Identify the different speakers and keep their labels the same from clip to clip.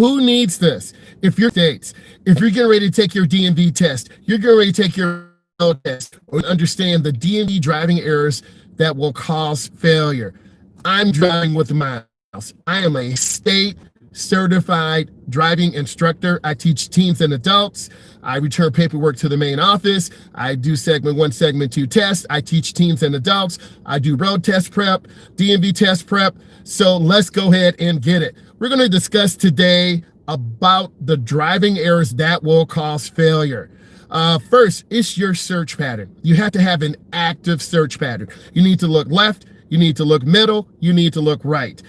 Speaker 1: Who needs this? If you're states, if you're getting ready to take your DMV test, you're getting ready to take your road test, or understand the DMV driving errors that will cause failure. I'm driving with Myles. I am a state certified driving instructor. I teach teens and adults. I return paperwork to the main office. I do segment 1, segment 2 tests. I teach teens and adults. I do road test prep, DMV test prep. So let's go ahead and get it. We're going to discuss today about the driving errors that will cause failure. First, it's your search pattern. You have to have an active search pattern. You need to look left, you need to look middle, you need to look right.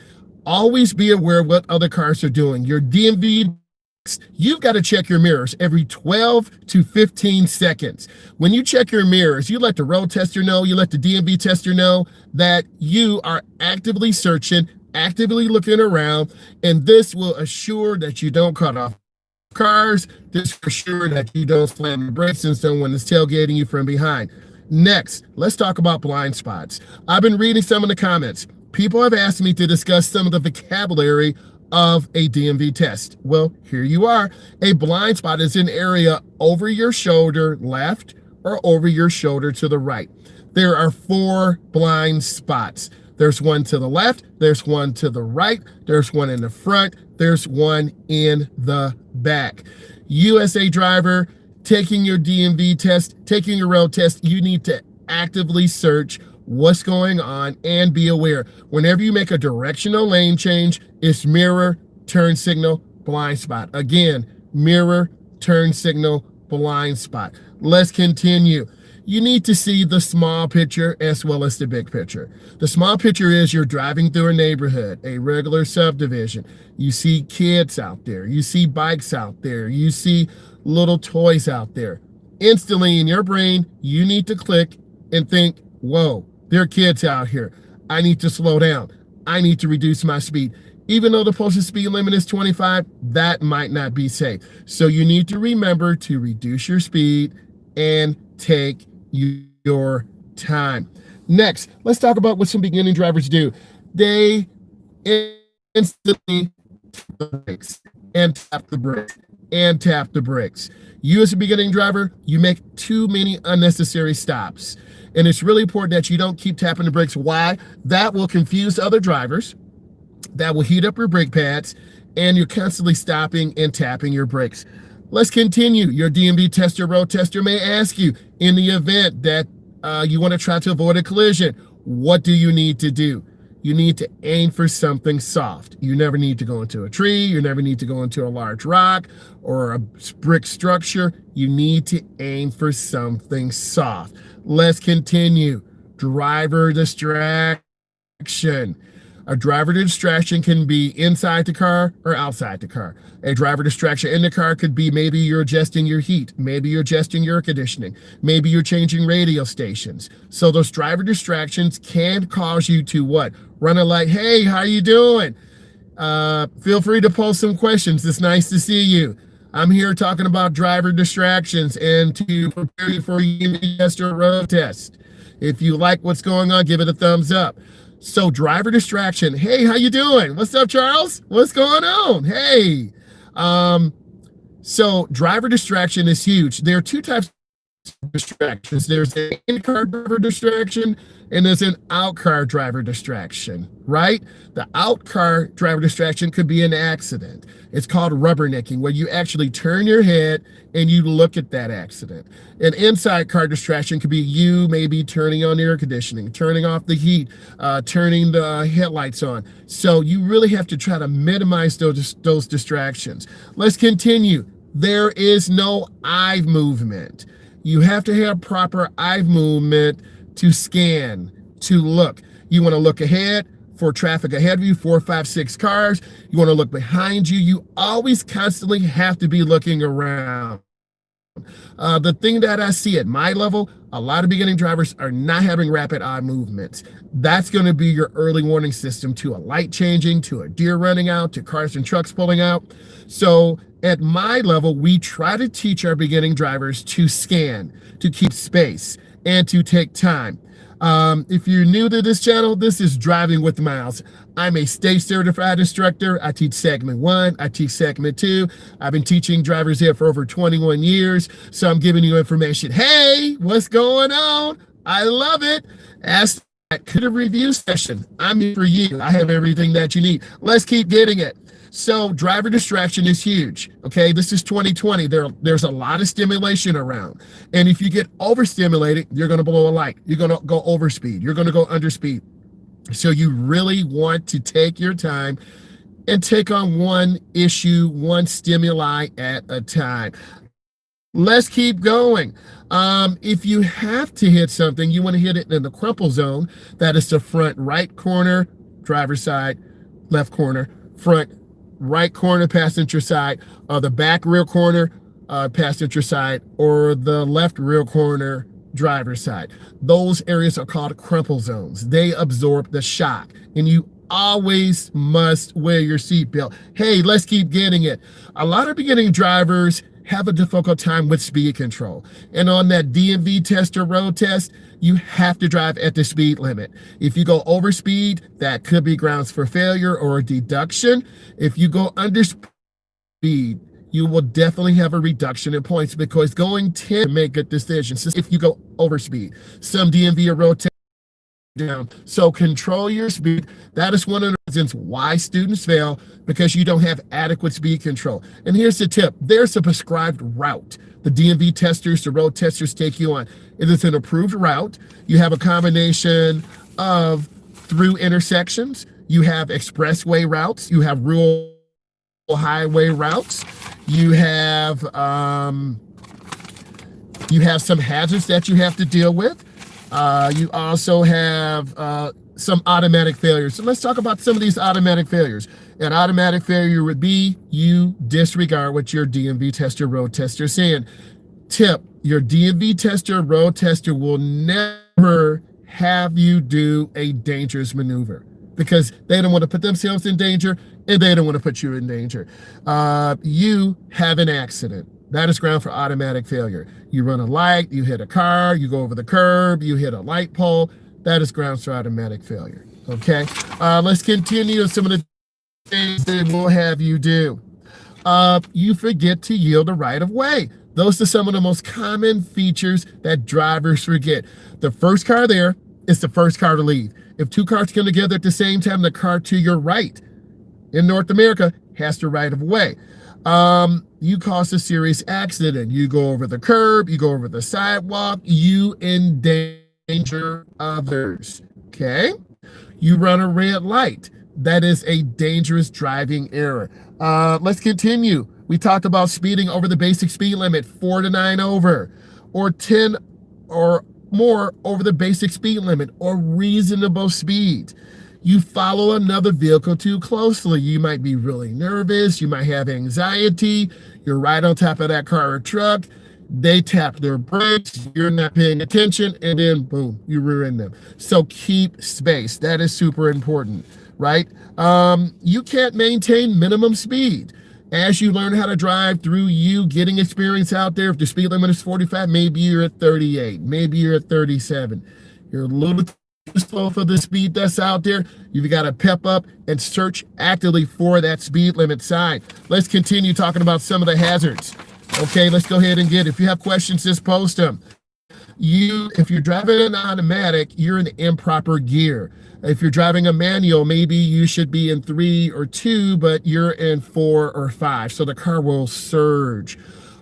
Speaker 1: Always be aware of what other cars are doing. Your DMV, you've got to check your mirrors every 12 to 15 seconds. When you check your mirrors, you let the road tester know, you let the DMV tester know that you are actively searching, actively looking around, and this will assure that you don't cut off cars. This will assure that you don't slam your brakes and someone is tailgating you from behind. Next, let's talk about blind spots. I've been reading some of the comments. People have asked me to discuss some of the vocabulary of a DMV test. Well, here you are. A blind spot is an area over your shoulder left or over your shoulder to the right. There are 4 blind spots. There's one to the left, there's one to the right, there's one in the front, there's one in the back. USA driver, taking your DMV test, taking your road test, you need to actively search what's going on and be aware. Whenever you make a directional lane change, it's mirror, turn signal, blind spot. Again, mirror, turn signal, blind spot. Let's continue. You need to see the small picture as well as the big picture. The small picture is you're driving through a neighborhood, a regular subdivision. You see kids out there. You see bikes out there. You see little toys out there. Instantly in your brain, you need to click and think, whoa, there are kids out here. I need to slow down. I need to reduce my speed. Even though the posted speed limit is 25, that might not be safe. So you need to remember to reduce your speed and take your time. Next, let's talk about what some beginning drivers do. They instantly tap the brakes and tap the brakes and tap the brakes. You as a beginning driver, you make too many unnecessary stops. And it's really important that you don't keep tapping the brakes. Why? That will confuse other drivers. That will heat up your brake pads, and you're constantly stopping and tapping your brakes. Let's continue. Your DMV tester, road tester may ask you, in the event that you want to try to avoid a collision, what do you need to do? You need to aim for something soft. You never need to go into a tree. You never need to go into a large rock or a brick structure. You need to aim for something soft. Let's continue. Driver distraction. A driver distraction can be inside the car or outside the car. A driver distraction in the car could be maybe you're adjusting your heat, maybe you're adjusting your conditioning, maybe you're changing radio stations. So those driver distractions can cause you to what? Run a light. Hey, how you doing? Feel free to post some questions. It's nice to see you. I'm here talking about driver distractions and to prepare you for your test or road test. If you like what's going on, give it a thumbs up. So driver distraction. Hey, how you doing? What's up, Charles? What's going on? Hey. So driver distraction is huge. There are 2 types of distractions. There's an in-car driver distraction and there's an out-car driver distraction, right? The out-car driver distraction could be an accident. It's called rubbernecking, where you actually turn your head and you look at that accident. An inside car distraction could be you maybe turning on air conditioning, turning off the heat, turning the headlights on. So you really have to try to minimize those distractions. Let's continue. There is no eye movement. You have to have proper eye movement to scan, to look. You want to look ahead for traffic ahead of you, 4, 5, 6 cars. You want to look behind you. You always constantly have to be looking around. The thing that I see at my level, a lot of beginning drivers are not having rapid eye movements. That's going to be your early warning system to a light changing, to a deer running out, to cars and trucks pulling out. So at my level, we try to teach our beginning drivers to scan, to keep space, and to take time. If you're new to this channel, this is Driving with Myles. I'm a state certified instructor. I teach segment 1, I teach segment 2. I've been teaching drivers here for over 21 years, so I'm giving you information. Hey, what's going on? I love it. Ask that could a review session. I'm here for you. I have everything that you need. Let's keep getting it. So driver distraction is huge. Okay, this is 2020. There's a lot of stimulation around. And if you get overstimulated, you're going to blow a light. You're going to go over speed. You're going to go under speed. So you really want to take your time and take on one issue, one stimuli at a time. Let's keep going. If you have to hit something, you want to hit it in the crumple zone. That is the front right corner, driver's side, left corner, front right corner, passenger side, the back rear corner, passenger side, or the left rear corner, driver's side. Those areas are called crumple zones. They absorb the shock, and you always must wear your seatbelt. Hey, let's keep getting it. A lot of beginning drivers have a difficult time with speed control. And on that DMV test or road test, you have to drive at the speed limit. If you go over speed, that could be grounds for failure or a deduction. If you go under speed, you will definitely have a reduction in points because going 10 to make good decisions. If you go over speed, some DMV or road test down. So control your speed. That is one of the reasons why students fail, because you don't have adequate speed control. And here's the tip. There's a prescribed route the DMV testers, the road testers take you on. It is an approved route. You have a combination of through intersections. You have expressway routes. You have rural highway routes. You have some hazards that you have to deal with. You also have some automatic failures. So let's talk about some of these automatic failures. An automatic failure would be you disregard what your DMV tester, road tester is saying. Tip, your DMV tester, road tester will never have you do a dangerous maneuver because they don't want to put themselves in danger and they don't want to put you in danger. You have an accident. That is ground for automatic failure. You run a light, you hit a car, you go over the curb, you hit a light pole. That is grounds for automatic failure. Okay, let's continue some of the things that will have you do. You forget to yield a right of way. Those are some of the most common features that drivers forget. The first car there is the first car to leave. If two cars come together at the same time, the car to your right in North America has the right of way. You cause a serious accident. You go over the curb, you go over the sidewalk, you endanger others, okay? You run a red light. That is a dangerous driving error. Let's continue. We talked about speeding over the basic speed limit, 4 to 9 over, or 10 or more over the basic speed limit, or reasonable speed. You follow another vehicle too closely. You might be really nervous. You might have anxiety. You're right on top of that car or truck. They tap their brakes. You're not paying attention. And then boom, you ruin them. So keep space. That is super important, right? You can't maintain minimum speed. As you learn how to drive through you getting experience out there, if the speed limit is 45, maybe you're at 38. Maybe you're at 37. You're a little bit slow for the speed that's out there. You've got to pep up and search actively for that speed limit sign. Let's continue talking about some of the hazards. Okay, let's go ahead and get it. If you have questions, just post them. If you're driving an automatic, you're in improper gear. If you're driving a manual, maybe you should be in 3 or 2, but you're in 4 or 5. So the car will surge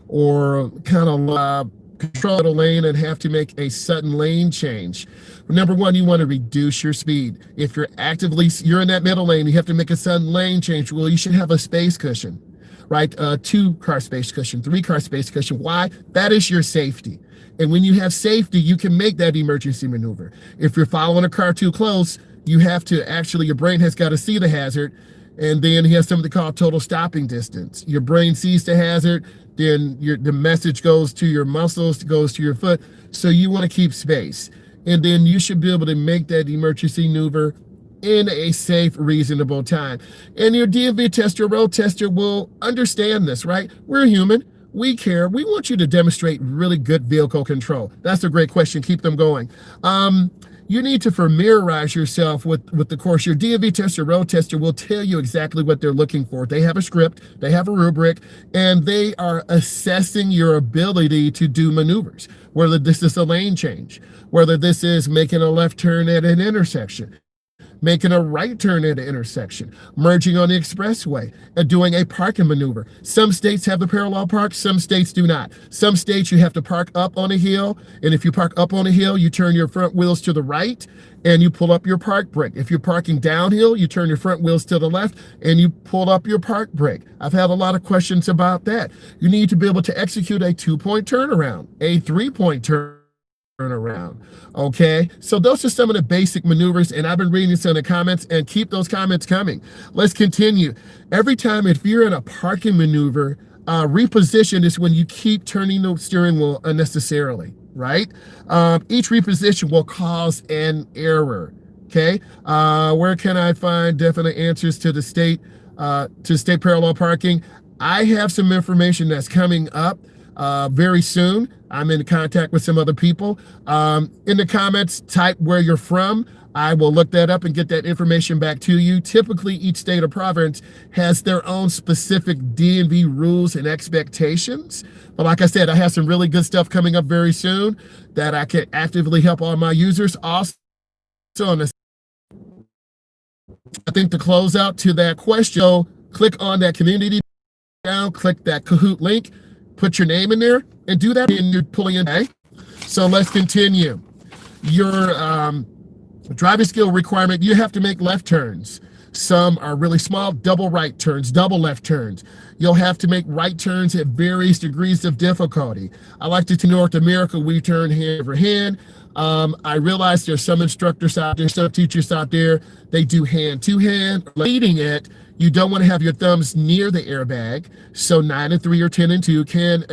Speaker 1: or kind of control the lane and have to make a sudden lane change. Number one, you want to reduce your speed. If you're in that middle lane, you have to make a sudden lane change. Well, you should have a space cushion, right? 2-car space cushion, 3-car space cushion. Why? That is your safety. And when you have safety, you can make that emergency maneuver. If you're following a car too close, you have to your brain has got to see the hazard, and then he has something called total stopping distance. Your brain sees the hazard, then the message goes to your muscles, goes to your foot. So you want to keep space. And then you should be able to make that emergency maneuver in a safe, reasonable time. And your DMV tester, road tester will understand this, right? We're human. We care. We want you to demonstrate really good vehicle control. That's a great question. Keep them going. You need to familiarize yourself with the course. Your DMV tester, road tester will tell you exactly what they're looking for. They have a script, they have a rubric, and they are assessing your ability to do maneuvers, whether this is a lane change, whether this is making a left turn at an intersection, making a right turn at an intersection, merging on the expressway, and doing a parking maneuver. Some states have the parallel park, some states do not. Some states you have to park up on a hill, and if you park up on a hill, you turn your front wheels to the right and you pull up your park brake. If you're parking downhill, you turn your front wheels to the left and you pull up your park brake. I've had a lot of questions about that. You need to be able to execute a 2-point turnaround, a 3-point turnaround. Okay, so those are some of the basic maneuvers, and I've been reading some of the comments, and keep those comments coming. Let's continue. Every time, if you're in a parking maneuver, reposition is when you keep turning the steering wheel unnecessarily, right? Each reposition will cause an error. Okay, where can I find definite answers to the state parallel parking? I have some information that's coming up very soon. I'm in contact with some other people. In the comments, type where you're from. I will look that up and get that information back to you. Typically, each state or province has their own specific DMV rules and expectations. But like I said, I have some really good stuff coming up very soon that I can actively help all my users. Also, on this, I think to close out to that question, so click on that community down, click that Kahoot link, put your name in there, and do that and you're pulling in. Okay? So let's continue. Your driving skill requirement, you have to make left turns. Some are really small, double right turns, double left turns. You'll have to make right turns at various degrees of difficulty. I like to North America, we turn hand over hand. I realize there's some instructors out there, some teachers out there, they do hand to hand. Leading it, you don't want to have your thumbs near the airbag. So 9 and 3 or 10 and 2 can,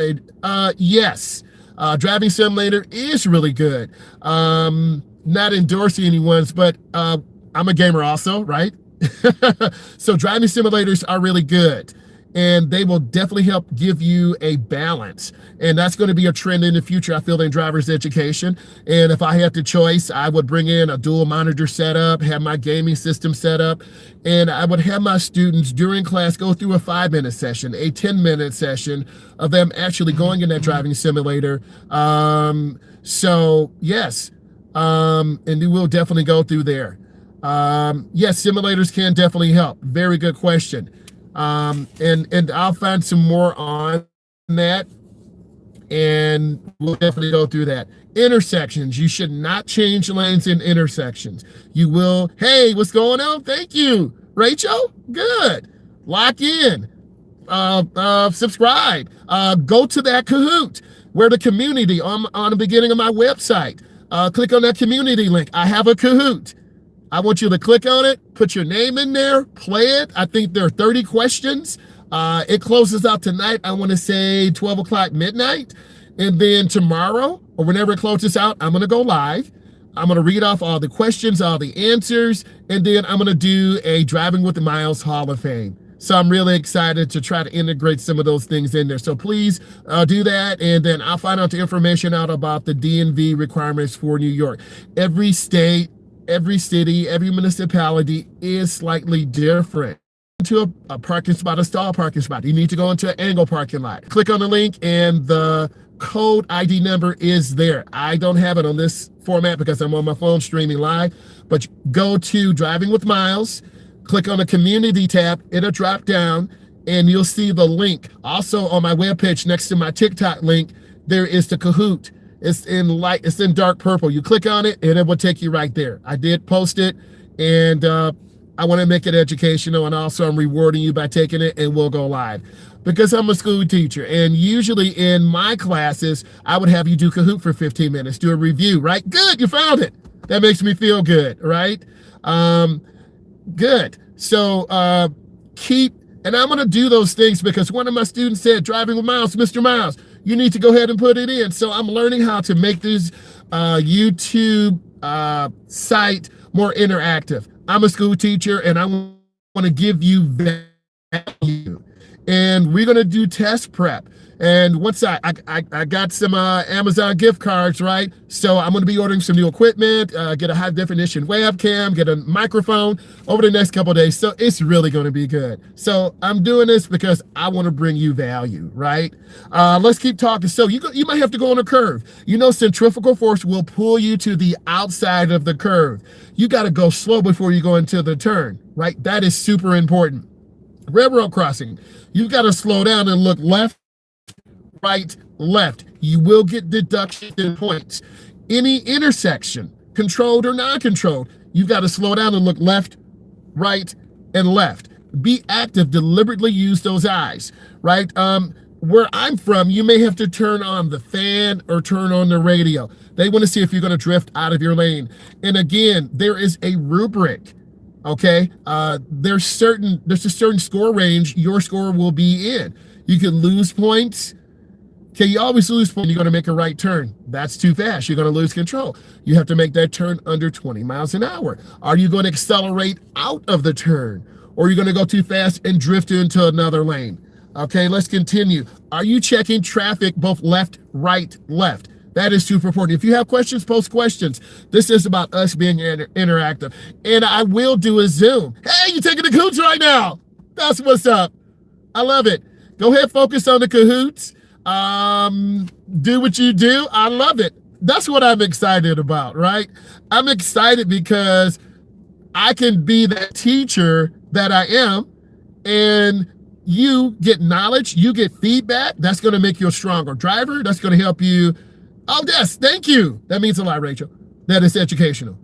Speaker 1: yes. Driving simulator is really good. Not endorsing anyone's, but I'm a gamer also, right? So driving simulators are really good, and they will definitely help give you a balance. And that's going to be a trend in the future, I feel, in driver's education. And if I had the choice, I would bring in a dual monitor setup, have my gaming system set up, and I would have my students during class go through a 5-minute session, a 10-minute session of them actually going in that driving simulator. So yes, and we will definitely go through there. Yes, simulators can definitely help. Very good question. And I'll find some more on that, and we'll definitely go through that. Intersections, you should not change lanes in intersections. You will, hey, what's going on? Thank you, Rachel. Good. Lock in. Subscribe. Go to that Kahoot, where the community on the beginning of my website. Click on that community link. I have a Kahoot. I want you to click on it, put your name in there, play it. I think there are 30 questions. It closes out tonight, I want to say 12 o'clock midnight. And then tomorrow, or whenever it closes out, I'm going to go live. I'm going to read off all the questions, all the answers, and then I'm going to do a Driving with the Myles Hall of Fame. So I'm really excited to try to integrate some of those things in there. So please do that, and then I'll find out the information out about the DMV requirements for New York. Every state, every city, every municipality is slightly different. To a parking spot, a stall parking spot, you need to go into an angle parking lot. Click on the link, and the code ID number is there. I don't have it on this format because I'm on my phone streaming live, but go to Driving with Myles, click on the community tab, it'll drop down, and you'll see the link. Also on my webpage, next to my TikTok link, there is the Kahoot. It's in dark purple. You click on it and it will take you right there. I did post it, and I want to make it educational, and also I'm rewarding you by taking it, and we'll go live. Because I'm a school teacher, and usually in my classes, I would have you do Kahoot for 15 minutes, do a review, right? Good, you found it. That makes me feel good, right? Good. So and I'm going to do those things because one of my students said, Driving with Myles, Mr. Myles, you need to go ahead and put it in. So I'm learning how to make this YouTube site more interactive. I'm a school teacher, and I want to give you value. and we're gonna do test prep. And once I got some Amazon gift cards, right? So I'm going to be ordering some new equipment, get a high definition webcam, get a microphone over the next couple of days. So it's really going to be good. So I'm doing this because I want to bring you value, right? Let's keep talking. So you might have to go on a curve. Centrifugal force will pull you to the outside of the curve. You got to go slow before you go into the turn, right? That is super important. Railroad crossing, you've got to slow down and look left, right, left. You will get deduction points. Any intersection, controlled or non-controlled, you've got to slow down and look left, right, and left. Be active, deliberately use those eyes, right? Where I'm from, you may have to turn on the fan or turn on the radio. They want to see if you're going to drift out of your lane. And again, there is a rubric, okay? There's a certain score range your score will be in. You can lose points. Okay, you always lose points. You're going to make a right turn. That's too fast. You're going to lose control. You have to make that turn under 20 miles an hour. Are you going to accelerate out of the turn? Or are you going to go too fast and drift into another lane? Okay, let's continue. Are you checking traffic both left, right, left? That is super important. If you have questions, post questions. This is about us being interactive. And I will do a Zoom. Hey, you taking the Kahoots right now? That's what's up. I love it. Go ahead, focus on the Kahoots. Do what you do. I love it. That's what I'm excited about, right? I'm excited because I can be that teacher that I am, and you get knowledge, you get feedback. That's going to make you a stronger driver. That's going to help you. Oh, yes, thank you. That means a lot, Rachel. That is educational.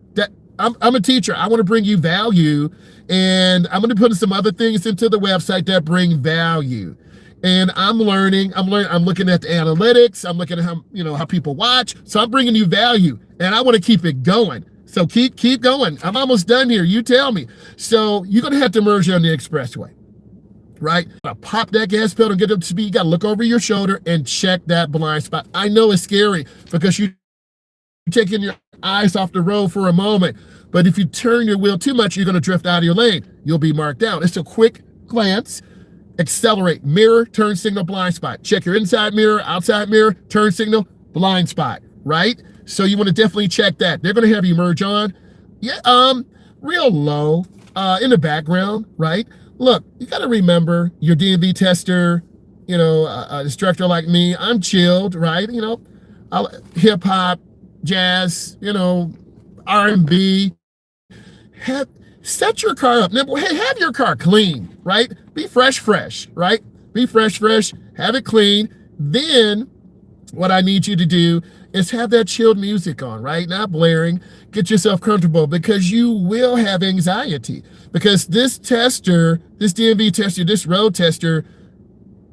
Speaker 1: I'm a teacher. I want to bring you value, and I'm going to put some other things into the website that bring value. And I'm looking at the analytics. I'm looking at how people watch. So I'm bringing you value, and I want to keep it going. So keep going. I'm almost done here. You tell me. So you're going to have to merge on the expressway, right? Pop that gas pedal and get up to speed. You got to look over your shoulder and check that blind spot. I know it's scary because you're taking your eyes off the road for a moment. But if you turn your wheel too much, you're going to drift out of your lane. You'll be marked down. It's a quick glance. Accelerate, mirror, turn signal, blind spot. Check your inside mirror, outside mirror, turn signal, blind spot, right? So you want to definitely check that. They're going to have you merge on. Yeah, real low in the background, right? Look, you got to remember your DMV tester, a instructor like me, I'm chilled, right? Hip hop, jazz, R&B. Set your car up. Hey, have your car clean, right? Be fresh, right? Be fresh, have it clean. Then what I need you to do is have that chilled music on, right? Not blaring. Get yourself comfortable because you will have anxiety because this DMV tester, this road tester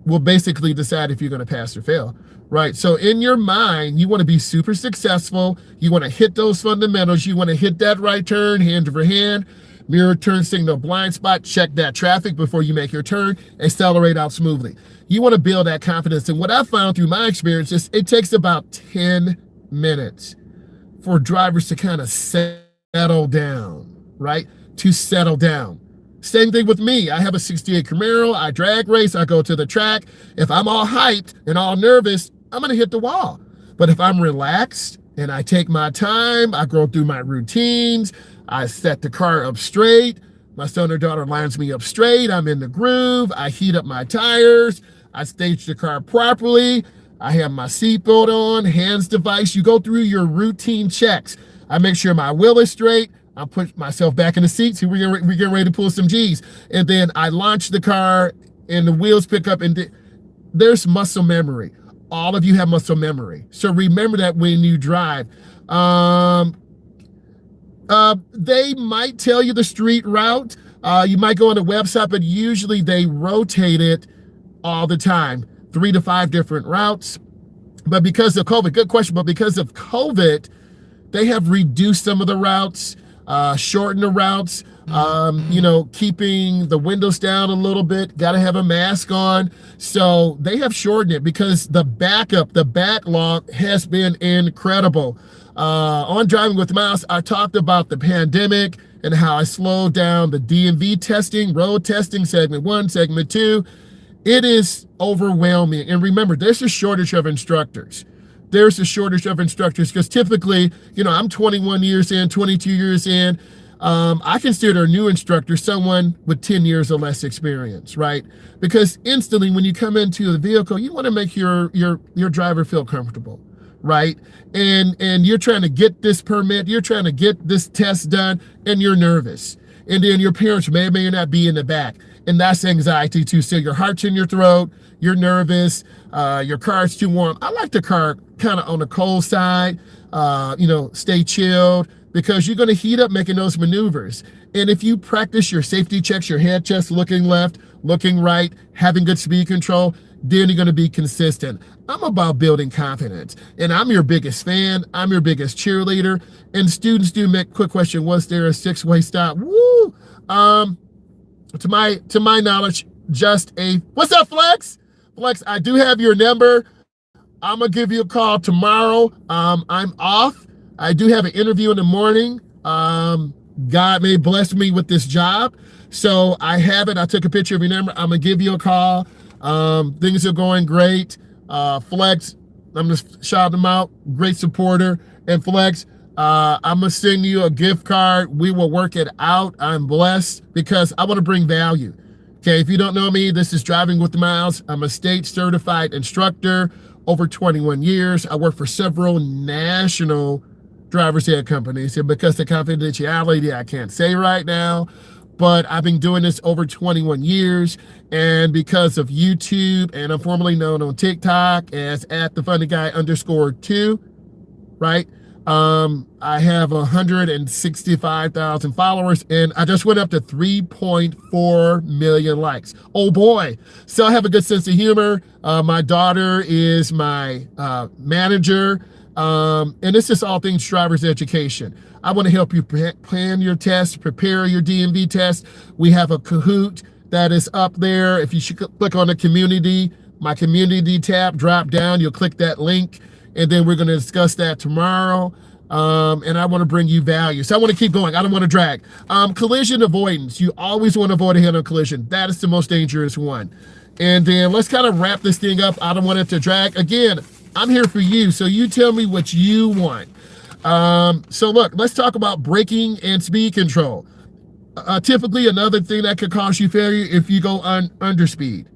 Speaker 1: will basically decide if you're going to pass or fail, right? So in your mind, you want to be super successful. You want to hit those fundamentals. You want to hit that right turn, hand over hand. Mirror, turn signal, blind spot, check that traffic before you make your turn, accelerate out smoothly. You want to build that confidence. And what I found through my experience is it takes about 10 minutes for drivers to kind of settle down, right? To settle down. Same thing with me. I have a 68 Camaro. I drag race. I go to the track. If I'm all hyped and all nervous, I'm going to hit the wall. But if I'm relaxed and I take my time, I go through my routines, I set the car up straight. My son or daughter lines me up straight. I'm in the groove. I heat up my tires. I stage the car properly. I have my seatbelt on, hands device. You go through your routine checks. I make sure my wheel is straight. I put myself back in the seat. So we're getting ready to pull some G's. And then I launch the car and the wheels pick up and there's muscle memory. All of you have muscle memory. So remember that when you drive. They might tell you the street route. You might go on the website, but usually they rotate it all the time. 3 to 5 different routes. But because of COVID, good question, but because of COVID, they have reduced some of the routes, shortened the routes, keeping the windows down a little bit, got to have a mask on. So they have shortened it because the backlog has been incredible. On Driving with Myles, I talked about the pandemic and how I slowed down the DMV testing, road testing, segment 1, segment 2. It is overwhelming. And remember, there's a shortage of instructors. There's a shortage of instructors because typically, I'm 21 years in, 22 years in. I consider a new instructor someone with 10 years or less experience, right? Because instantly when you come into the vehicle, you want to make your driver feel comfortable, right? And you're trying to get this permit, you're trying to get this test done, and you're nervous. And then your parents may or may not be in the back. And that's anxiety too. So your heart's in your throat, you're nervous, your car's too warm. I like the car kind of on the cold side, stay chilled, because you're going to heat up making those maneuvers. And if you practice your safety checks, your head checks, looking left, looking right, having good speed control, then you're going to be consistent. I'm about building confidence, and I'm your biggest fan. I'm your biggest cheerleader. And students do make, quick question, was there a 6-way stop? Woo! To my knowledge, just a, what's up, Flex? Flex, I do have your number. I'm gonna give you a call tomorrow. I'm off. I do have an interview in the morning. God may bless me with this job. So I have it. I took a picture of your number. I'm gonna give you a call. Things are going great. Flex, I'm just shouting them out. Great supporter. And Flex, I'm gonna send you a gift card. We will work it out. I'm blessed because I want to bring value. Okay, if you don't know me, this is Driving with Myles. I'm a state certified instructor over 21 years. I work for several national driver's ed companies, and because of confidentiality, I can't say right now, but I've been doing this over 21 years, and because of YouTube, and I'm formerly known on TikTok as @thefunnyguy_2, right? I have 165,000 followers, and I just went up to 3.4 million likes. Oh boy. So I have a good sense of humor. My daughter is my manager. And it's just all things driver's education. I want to help you plan your test, prepare your DMV test. We have a Kahoot that is up there. If you should click on the community, my community tab, drop down, you'll click that link, and then we're going to discuss that tomorrow. And I want to bring you value. So I want to keep going. I don't want to drag. Collision avoidance. You always want to avoid a head-on collision. That is the most dangerous one. And then let's kind of wrap this thing up. I don't want it to drag. Again, I'm here for you. So you tell me what you want. So look, let's talk about braking and speed control. Typically, another thing that could cause you failure if you go underspeed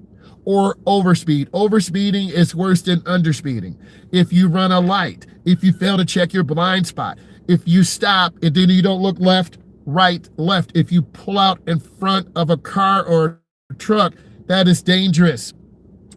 Speaker 1: or overspeed. Overspeeding is worse than underspeeding. If you run a light, if you fail to check your blind spot, if you stop and then you don't look left, right, left, if you pull out in front of a car or a truck, that is dangerous.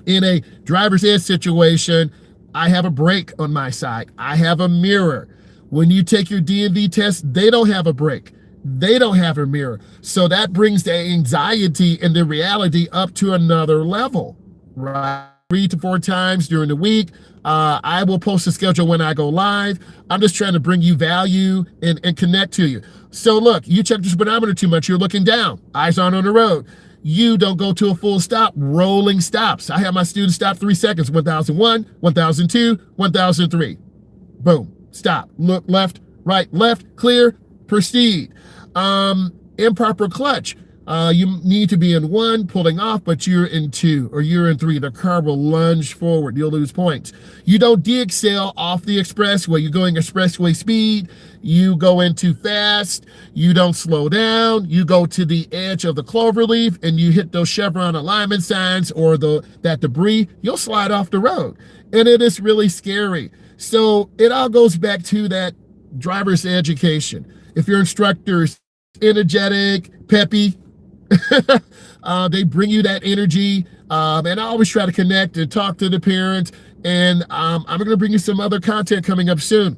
Speaker 1: In a driver's ed situation, I have a brake on my side. I have a mirror. When you take your DMV test, they don't have a brake. They don't have a mirror. So that brings the anxiety and the reality up to another level, right? 3 to 4 times during the week. I will post a schedule when I go live. I'm just trying to bring you value and connect to you. So look, you check the speedometer too much, you're looking down, eyes aren't on the road. You don't go to a full stop, rolling stops. I have my students stop 3 seconds, 1001, 1002, 1003. Boom, stop, look left, right, left, clear, proceed. Improper clutch. You need to be in 1, pulling off, but you're in 2 or you're in 3. The car will lunge forward. You'll lose points. You don't de-accel off the expressway. You're going expressway speed. You go in too fast. You don't slow down. You go to the edge of the cloverleaf and you hit those chevron alignment signs or that debris. You'll slide off the road. And it is really scary. So it all goes back to that driver's education. If your instructor is energetic, peppy, they bring you that energy, and I always try to connect and talk to the parents, and I'm going to bring you some other content coming up soon.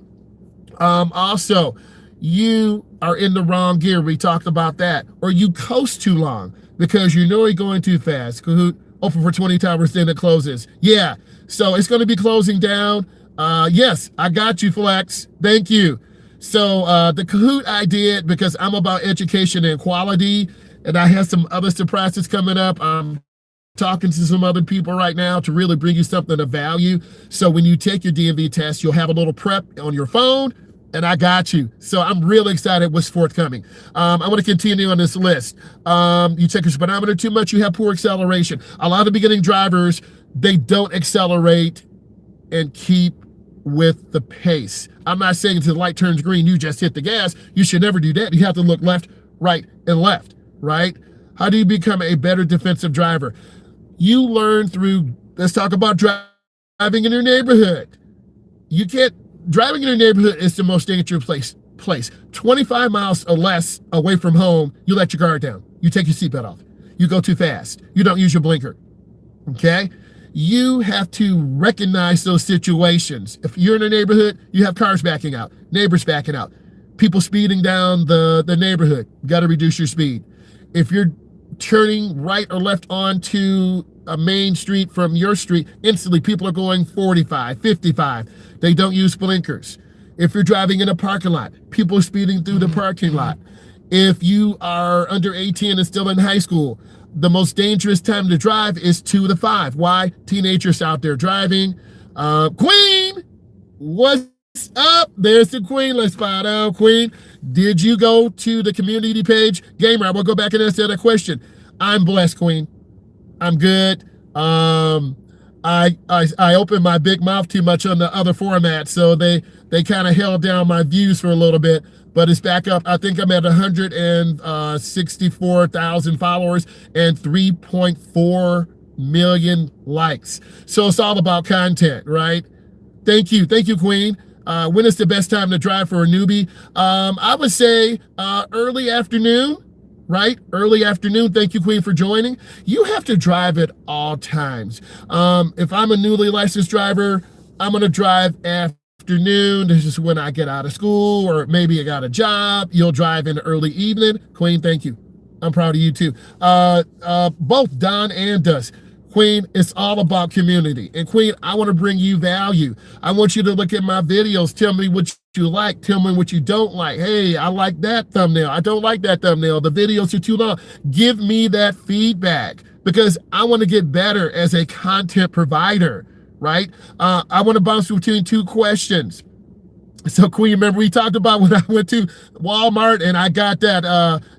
Speaker 1: Also, you are in the wrong gear. We talked about that. Or you coast too long because you know you're going too fast. Kahoot, open for 20 hours, then it closes. Yeah, so it's going to be closing down. Yes, I got you, Flex. Thank you. So the Kahoot I did because I'm about education and quality, and I have some other surprises coming up. I'm talking to some other people right now to really bring you something of value. So when you take your DMV test, you'll have a little prep on your phone, and I got you. So I'm really excited what's forthcoming. I want to continue on this list. You check your speedometer too much, you have poor acceleration. A lot of beginning drivers, they don't accelerate and keep with the pace. I'm not saying until the light turns green, you just hit the gas. You should never do that. You have to look left, right, and left, right? How do you become a better defensive driver? You learn through, let's talk about driving in your neighborhood. You can't, driving in your neighborhood is the most dangerous place. 25 miles or less away from home, you let your guard down. You take your seatbelt off. You go too fast. You don't use your blinker, okay? You have to recognize those situations. If you're in a neighborhood, you have cars backing out, neighbors backing out, people speeding down the neighborhood. You got to reduce your speed. If you're turning right or left onto a main street from your street, instantly people are going 45, 55. They don't use blinkers. If you're driving in a parking lot, people are speeding through the parking lot. If you are under 18 and still in high school, the most dangerous time to drive is 2 to 5. Why? Teenagers out there driving. Queen, what's up? There's the Queen. Let's bow down, Queen. Did you go to the community page? Gamer, I will go back and answer that question. I'm blessed, Queen. I'm good. I opened my big mouth too much on the other format, so they kind of held down my views for a little bit, but it's back up. I think I'm at 164,000 followers and 3.4 million likes. So it's all about content, right? Thank you, Queen. When is the best time to drive for a newbie? I would say early afternoon. Right? Early afternoon. Thank you, Queen, for joining. You have to drive at all times. If I'm a newly licensed driver, I'm going to drive afternoon. This is when I get out of school, or maybe I got a job. You'll drive in the early evening. Queen, thank you. I'm proud of you too. Both Don and Dust. Queen, it's all about community. And Queen, I want to bring you value. I want you to look at my videos. Tell me what you like. Tell me what you don't like. Hey, I like that thumbnail. I don't like that thumbnail. The videos are too long. Give me that feedback, because I want to get better as a content provider, right? I want to bounce between two questions. So Queen, remember we talked about when I went to Walmart and I got that,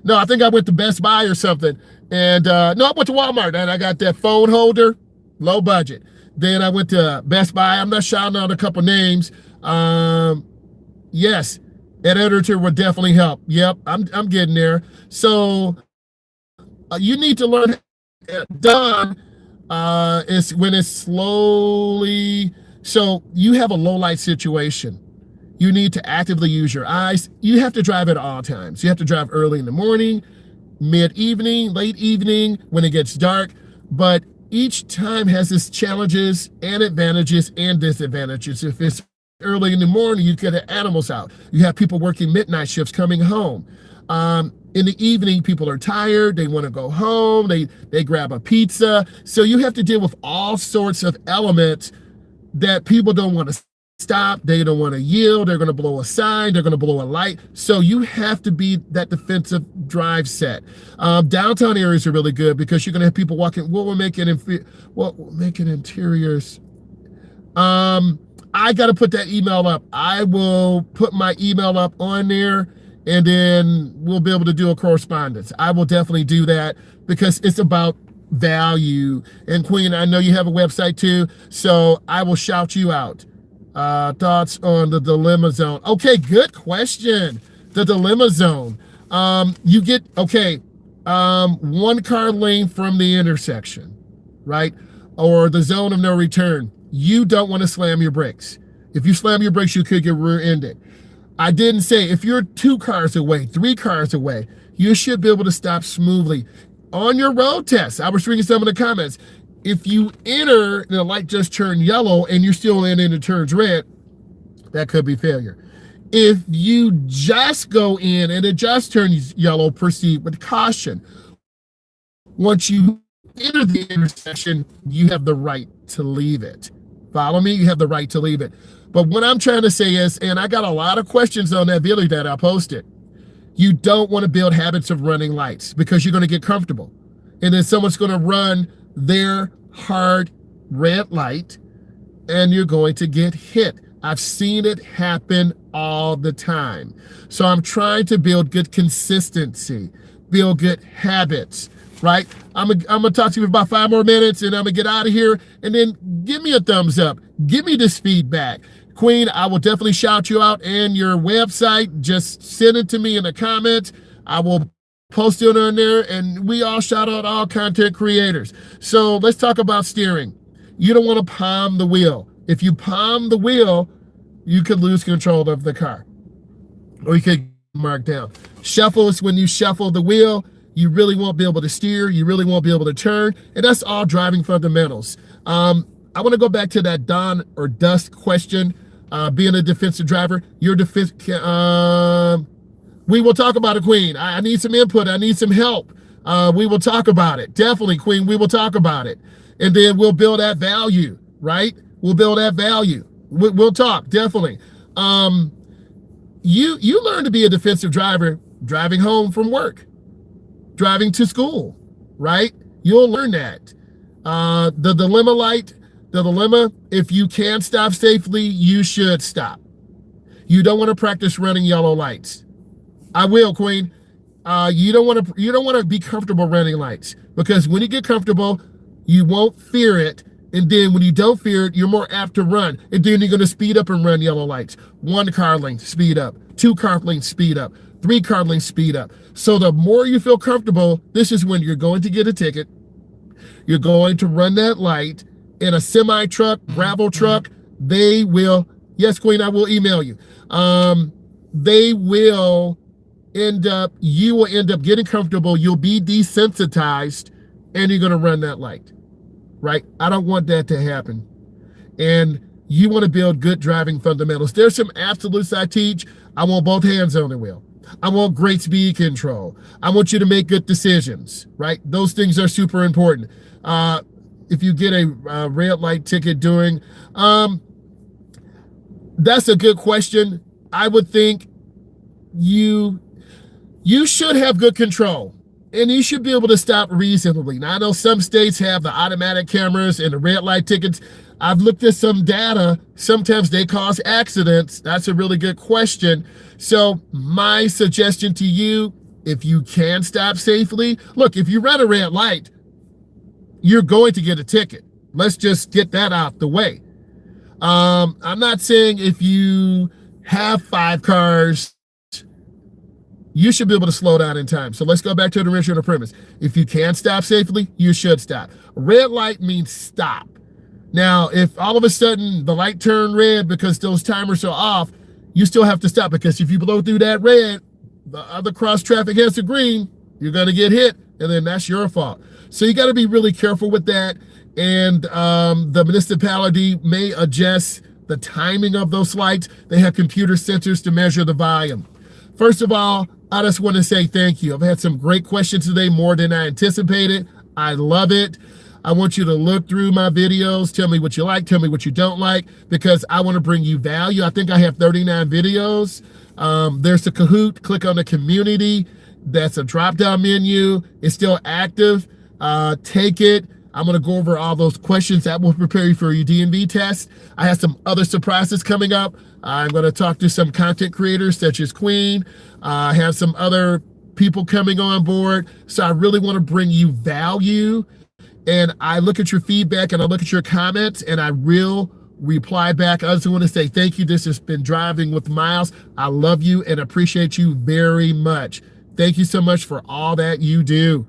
Speaker 1: no, I think I went to Best Buy or something. And no, I went to Walmart and I got that phone holder, low budget. Then I went to Best Buy. I'm not shouting out a couple names. Yes, that editor would definitely help. Yep, I'm getting there. So you need to learn. Done is when it's slowly. So you have a low light situation. You need to actively use your eyes. You have to drive at all times. You have to drive early in the morning, mid-evening, late evening, when it gets dark. But each time has its challenges and advantages and disadvantages. If it's early in the morning, you get animals out. You have people working midnight shifts coming home. In the evening, people are tired. They want to go home. They grab a pizza. So you have to deal with all sorts of elements that people don't want to stop. They don't want to yield. They're going to blow a sign. They're going to blow a light. So you have to be that defensive drive set. Downtown areas are really good because you're going to have people walking. What will make it interiors? I got to put that email up. I will put my email up on there, and then we'll be able to do a correspondence. I will definitely do that because it's about value. And Queen, I know you have a website too, so I will shout you out. Thoughts on the dilemma zone? Okay, good question. The dilemma zone. You get, one car lane from the intersection, right? Or the zone of no return. You don't want to slam your brakes. If you slam your brakes, you could get rear-ended. I didn't say if you're 2 cars away, 3 cars away, you should be able to stop smoothly. On your road test, I was reading some of the comments. If you enter and the light just turned yellow and you're still in and it turns red, that could be failure. If you just go in and it just turns yellow, proceed with caution. Once you enter the intersection, you have the right to leave it. Follow me? You have the right to leave it. But what I'm trying to say is, and I got a lot of questions on that video that I posted, you don't want to build habits of running lights because you're going to get comfortable. And then someone's going to run their hard red light and you're going to get hit. I've seen it happen all the time. So I'm trying to build good consistency, build good habits, right? I'm gonna talk to you for about 5 more minutes and I'm gonna get out of here, and then give me a thumbs up. Give me this feedback. Queen, I will definitely shout you out and your website. Just send it to me in the comments. I will post it on there, and we all shout out all content creators. So let's talk about steering. You don't want to palm the wheel. If you palm the wheel, you could lose control of the car, or you could mark down. Shuffle is when you shuffle the wheel. You really won't be able to steer. You really won't be able to turn, and that's all driving fundamentals. I want to go back to that dawn or dusk question. Being a defensive driver, your defense. We will talk about it, Queen. I need some input. I need some help. We will talk about it. Definitely, Queen. We will talk about it, and then we'll build that value. Right? We'll build that value. We'll talk, definitely. You learn to be a defensive driver driving home from work, driving to school, right? You'll learn that. The dilemma, if you can stop safely, you should stop. You don't want to practice running yellow lights. I will, Queen. You don't want to be comfortable running lights, because when you get comfortable, you won't fear it. And then when you don't fear it, you're more apt to run. And then you're going to speed up and run yellow lights. 1 car length, speed up. 2 car lengths, speed up. 3 car lengths, speed up. So the more you feel comfortable, this is when you're going to get a ticket. You're going to run that light in a semi truck, gravel truck. They will, yes, Queen, I will email you. You will end up getting comfortable. You'll be desensitized, and you're going to run that light. Right? I don't want that to happen. And you want to build good driving fundamentals. There's some absolutes I teach. I want both hands on the wheel. I want great speed control. I want you to make good decisions, right? Those things are super important. If you get a red light ticket doing, that's a good question. I would think you should have good control. And you should be able to stop reasonably. Now, I know some states have the automatic cameras and the red light tickets. I've looked at some data. Sometimes they cause accidents. That's a really good question. So my suggestion to you, if you can stop safely, look, if you run a red light, you're going to get a ticket. Let's just get that out the way. I'm not saying if you have 5 cars, you should be able to slow down in time. So let's go back to the original premise. If you can stop safely, you should stop. Red light means stop. Now, if all of a sudden the light turned red because those timers are off, you still have to stop, because if you blow through that red, the other cross traffic has the green, you're going to get hit, and then that's your fault. So you got to be really careful with that. And the municipality may adjust the timing of those lights. They have computer sensors to measure the volume. First of all, I just want to say thank you. I've had some great questions today, more than I anticipated. I love it. I want you to look through my videos. Tell me what you like. Tell me what you don't like, because I want to bring you value. I think I have 39 videos. There's the Kahoot. Click on the community. That's a drop-down menu. It's still active. Take it. I'm going to go over all those questions that will prepare you for your DMV test. I have some other surprises coming up. I'm going to talk to some content creators such as Queen. I have some other people coming on board. So I really want to bring you value. And I look at your feedback and I look at your comments, and I will reply back. I just want to say thank you. This has been Driving with Myles. I love you and appreciate you very much. Thank you so much for all that you do.